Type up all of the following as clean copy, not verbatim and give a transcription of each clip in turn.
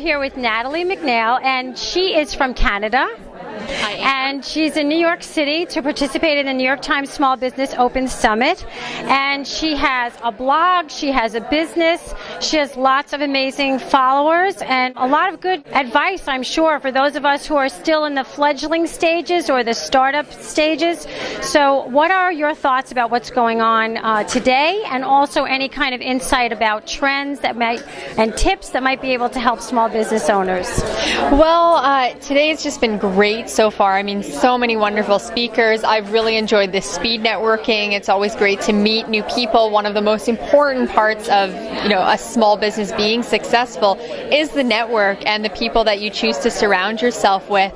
here with Natalie MacNeil, and she is from Canada. And she's in New York City to participate in the New York Times Small Business Open Summit. And she has a blog, she has a business, she has lots of amazing followers, and a lot of good advice, I'm sure, for those of us who are still in the fledgling stages or the startup stages. So what are your thoughts about what's going on today, and also any kind of insight about trends that might and tips that might be able to help small business owners? Well, today's just been great so far. I mean, so many wonderful speakers. I've really enjoyed this speed networking. It's always great to meet new people. One of the most important parts of, a small business being successful is the network and the people that you choose to surround yourself with.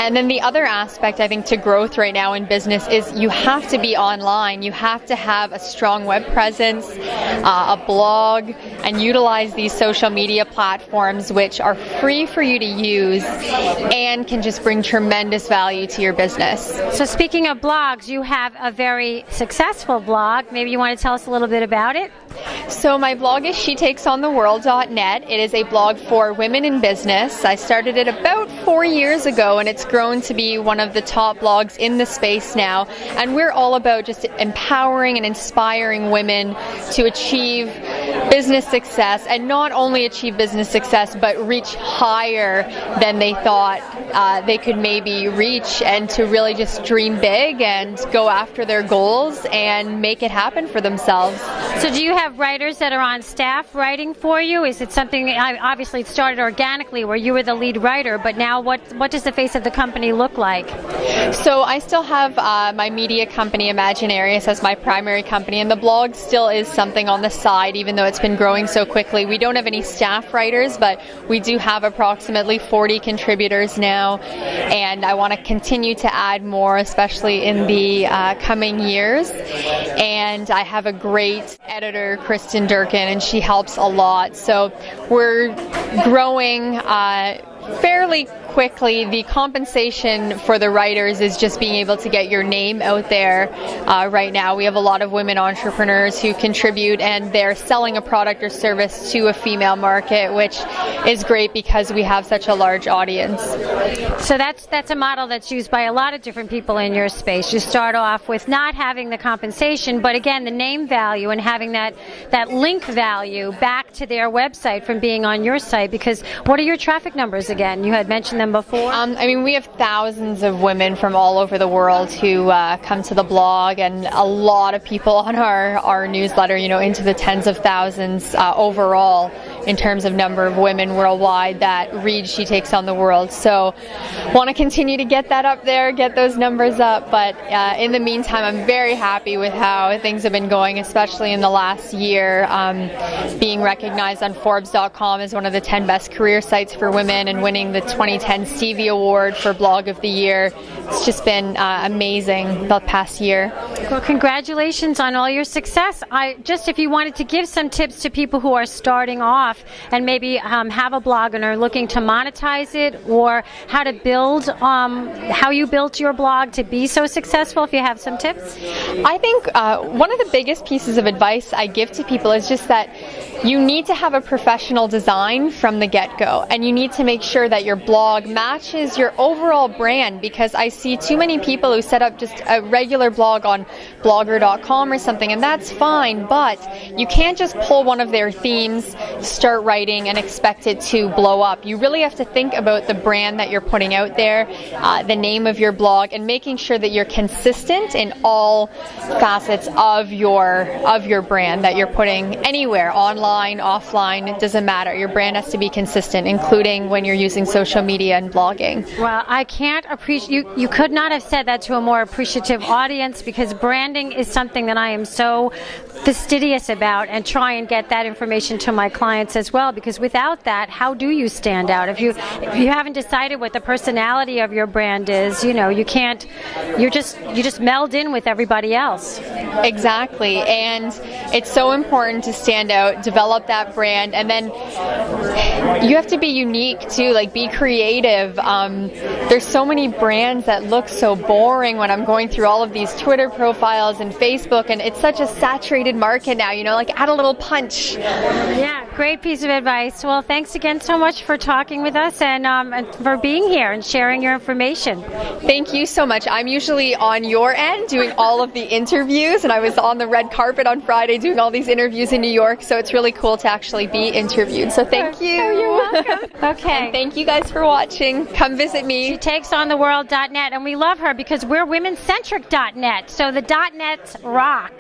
And then the other aspect, I think, to growth right now in business is you have to be online. You have to have a strong web presence, a blog, and utilize these social media platforms, which are free for you to use and can just bring tremendous value to your business. So speaking of blogs, you have a very successful blog. Maybe you want to tell us a little bit about it? So my blog is shetakesontheworld.net. It is a blog for women in business. I started it about 4 years ago, and it's grown to be one of the top blogs in the space now. And we're all about just empowering and inspiring women to achieve business success, and not only achieve business success, but reach higher than they thought they could maybe reach, and to really just dream big and go after their goals and make it happen for themselves. So do you have writers that are on staff writing for you? Is it something, obviously it started organically where you were the lead writer, but now what does the face of the company look like? So I still have my media company, Imaginarius, as my primary company, and the blog still is something on the side, even though it's been growing so quickly. We don't have any staff writers, but we do have approximately 40 contributors now, and I want to continue to add more, especially in the coming years. And I have a great editor, Kristen Durkin, and she helps a lot. So we're growing fairly quickly. The compensation for the writers is just being able to get your name out there. Right now we have a lot of women entrepreneurs who contribute, and they're selling a product or service to a female market, which is great because we have such a large audience. So that's a model that's used by a lot of different people in your space. You start off with not having the compensation, but again, the name value and having that link value back to their website from being on your site. Because what are your traffic numbers again? You had mentioned them before. We have thousands of women from all over the world who come to the blog, and a lot of people on our newsletter, into the tens of thousands overall in terms of number of women worldwide that read She Takes on the World. So want to continue to get that up there, get those numbers up, but in the meantime, I'm very happy with how things have been going, especially in the last year, being recognized on Forbes.com as one of the 10 best career sites for women, and winning the 2010 Stevie Award for Blog of the Year. It's just been amazing the past year. Well, congratulations on all your success. If you wanted to give some tips to people who are starting off and maybe have a blog and are looking to monetize it, or how to build, how you built your blog to be so successful, if you have some tips. I think one of the biggest pieces of advice I give to people is just that you need to have a professional design from the get-go, and you need to make sure that your blog matches your overall brand, because I see too many people who set up just a regular blog on blogger.com or something, and that's fine, but you can't just pull one of their themes, start writing, and expect it to blow up. You really have to think about the brand that you're putting out there, the name of your blog, and making sure that you're consistent in all facets of your brand that you're putting anywhere, online, offline, it doesn't matter. Your brand has to be consistent, including when you're using social media and blogging. Well, I can't appreciate, you could not have said that to a more appreciative audience, because branding is something that I am so fastidious about, and try and get that information to my clients as well, because without that, how do you stand out? If you haven't decided what the personality of your brand is, you can't, you just meld in with everybody else. Exactly, and it's so important to stand out, develop that brand, and then you have to be unique too, like be creative. There's so many brands that look so boring when I'm going through all of these Twitter profiles profiles and Facebook, and it's such a saturated market now, like add a little punch. Yeah, great piece of advice. Well, thanks again so much for talking with us and for being here and sharing your information. Thank you so much. I'm usually on your end doing all of the interviews, and I was on the red carpet on Friday doing all these interviews in New York, so it's really cool to actually be interviewed. So thank you. Oh, you're welcome. Okay. And thank you guys for watching. Come visit me. She takesontheworld.net, and we love her because we're womencentric.net, so the .nets rock.